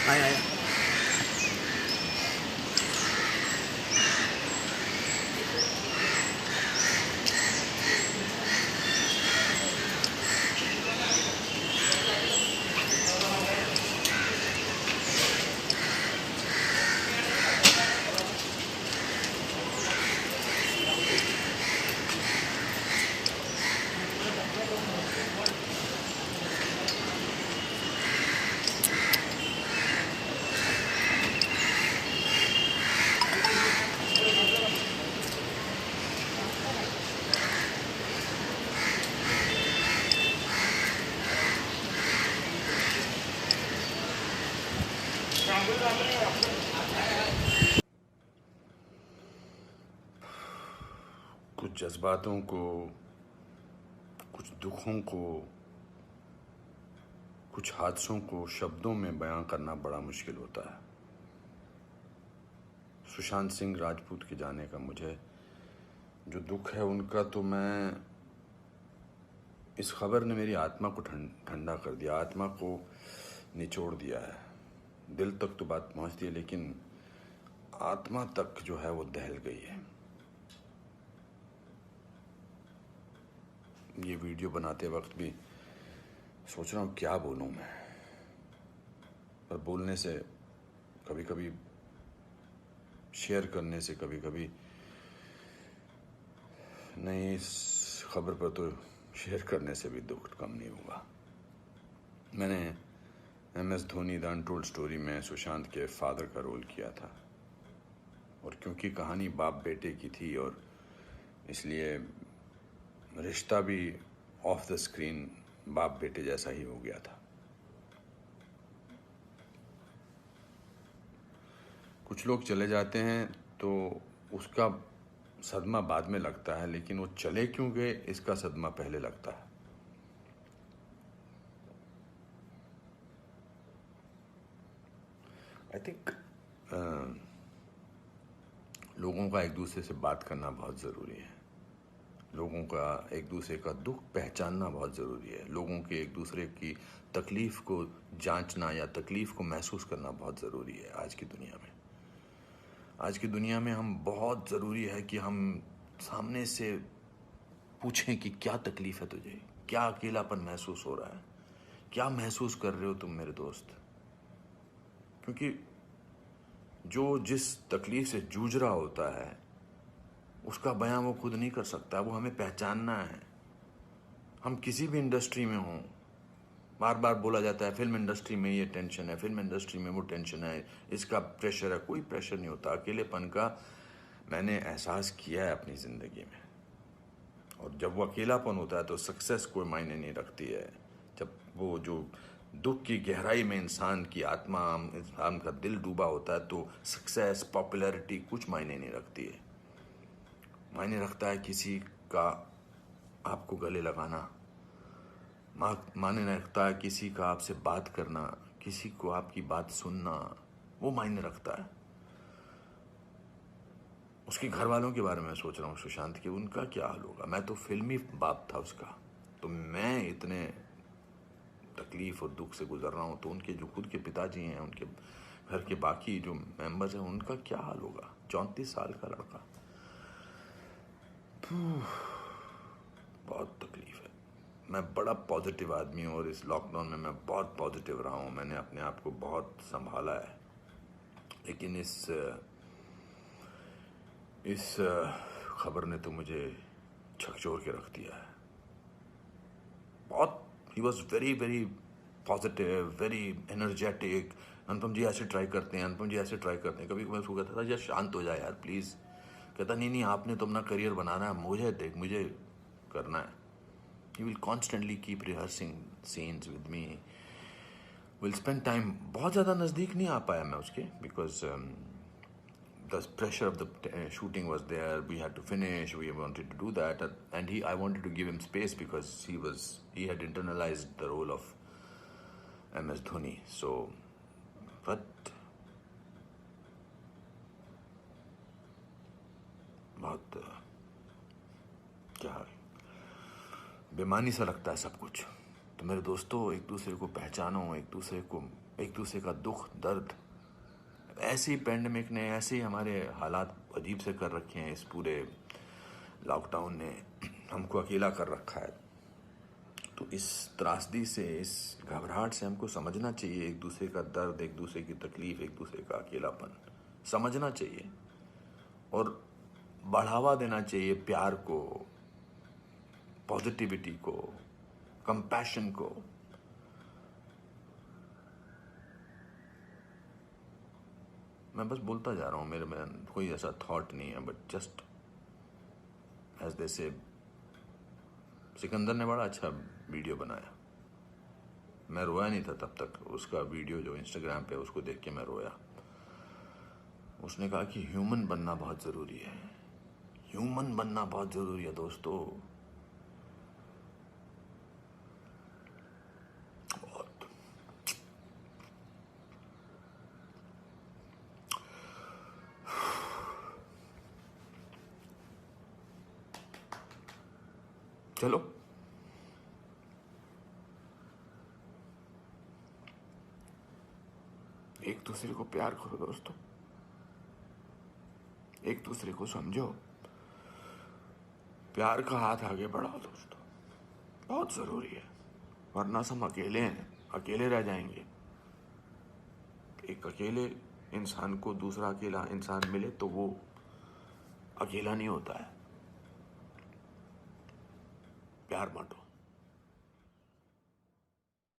आया आया। कुछ जज्बातों को, कुछ दुखों को, कुछ हादसों को शब्दों में बयां करना बड़ा मुश्किल होता है। सुशांत सिंह राजपूत के जाने का मुझे जो दुख है उनका, तो मैं, इस खबर ने मेरी आत्मा को ठंडा कर दिया, आत्मा को निचोड़ दिया है। दिल तक तो बात पहुंचती है, लेकिन आत्मा तक जो है वो दहल गई है। ये वीडियो बनाते वक्त भी सोच रहा हूँ क्या बोलूँ मैं, पर बोलने से कभी कभी, शेयर करने से कभी कभी नहीं, इस खबर पर तो शेयर करने से भी दुख कम नहीं होगा। मैंने MS Dhoni the untold story में सुशांत के फादर का रोल किया था, और क्योंकि कहानी बाप बेटे की थी और इसलिए रिश्ता भी ऑफ द स्क्रीन बाप बेटे जैसा ही हो गया था। कुछ लोग चले जाते हैं तो उसका सदमा बाद में लगता है, लेकिन वो चले क्यों गए इसका सदमा पहले लगता है। आई थिंक लोगों का एक दूसरे से बात करना बहुत ज़रूरी है। लोगों का एक दूसरे का दुख पहचानना बहुत ज़रूरी है। लोगों के एक दूसरे की तकलीफ़ को जांचना या तकलीफ़ को महसूस करना बहुत ज़रूरी है आज की दुनिया में। आज की दुनिया में हम बहुत ज़रूरी है कि हम सामने से पूछें कि क्या तकलीफ़ है तुझे, क्या अकेलापन महसूस हो रहा है, क्या महसूस कर रहे हो तुम मेरे दोस्त। क्योंकि जो जिस तकलीफ़ से जूझ रहा होता है उसका बयां वो खुद नहीं कर सकता, वो हमें पहचानना है। हम किसी भी इंडस्ट्री में हों, बार बार बोला जाता है फिल्म इंडस्ट्री में ये टेंशन है, फिल्म इंडस्ट्री में वो टेंशन है, इसका प्रेशर है। कोई प्रेशर नहीं होता। अकेलेपन का मैंने एहसास किया है अपनी ज़िंदगी में, और जब वो अकेलापन होता है तो सक्सेस कोई मायने नहीं रखती है। जब वो जो दुख की गहराई में इंसान की आत्मा, इंसान का दिल डूबा होता है, तो सक्सेस, पॉपुलैरिटी कुछ मायने नहीं रखती है। मायने रखता है किसी का आपको गले लगाना, मायने रखता है किसी का आपसे बात करना, किसी को आपकी बात सुनना, वो मायने रखता है। उसके घर वालों के बारे में सोच रहा हूँ सुशांत के, उनका क्या हाल होगा। मैं तो फिल्मी बाप था उसका, तो मैं इतने तकलीफ और दुख से गुजर रहा हूँ, तो उनके जो खुद के पिताजी हैं, उनके घर के बाकी जो मेंबर्स हैं, उनका क्या हाल होगा। 34 साल का लड़का, बहुत तकलीफ है। मैं बड़ा पॉजिटिव आदमी हूँ, और इस लॉकडाउन में मैं बहुत पॉजिटिव रहा हूँ। मैंने अपने आप को बहुत संभाला है, लेकिन इस खबर ने तो मुझे झकझोर के रख दिया है। बहुत, ही was very very positive, very energetic. Anupam ji ऐसे ट्राई करते हैं, अनुपम जी ऐसे ट्राई करते हैं। कभी मैं उसको कहता था यार शांत हो जाए यार प्लीज़। कहता नहीं नहीं, आपने तो अपना करियर बनाना है, मुझे देख, मुझे करना है। He will constantly keep rehearsing scenes with me. We'll spend time. बहुत ज़्यादा नज़दीक नहीं आ पाया मैं उसके, because the pressure of the shooting was there. We had to finish. We wanted to do that, and I wanted to give him space because he had internalized the role of MS Dhoni. So, but बहुत क्या बेमानी सा लगता है सब कुछ। तो मेरे दोस्तों, एक दूसरे को पहचानो, एक दूसरे को एक दूसरे का दुख दर्द। ऐसी पेंडेमिक ने, ऐसे हमारे हालात अजीब से कर रखे हैं, इस पूरे लॉकडाउन ने हमको अकेला कर रखा है। तो इस त्रासदी से, इस घबराहट से हमको समझना चाहिए एक दूसरे का दर्द, एक दूसरे की तकलीफ, एक दूसरे का अकेलापन समझना चाहिए और बढ़ावा देना चाहिए प्यार को, पॉजिटिविटी को, कंपैशन को। मैं बस बोलता जा रहा हूँ, मेरे में कोई ऐसा थॉट नहीं है, बट जस्ट एज दे से। सिकंदर ने बड़ा अच्छा वीडियो बनाया, मैं रोया नहीं था तब तक। उसका वीडियो जो इंस्टाग्राम पे, उसको देख के मैं रोया। उसने कहा कि ह्यूमन बनना बहुत ज़रूरी है, ह्यूमन बनना बहुत ज़रूरी है दोस्तों। बहुत। चलो, एक दूसरे को प्यार करो दोस्तों, एक दूसरे को समझो, प्यार का हाथ आगे बढ़ाओ दोस्तों, बहुत ज़रूरी है। वरना हम अकेले हैं, अकेले रह जाएंगे। एक अकेले इंसान को दूसरा अकेला इंसान मिले तो वो अकेला नहीं होता है। प्यार बांटो।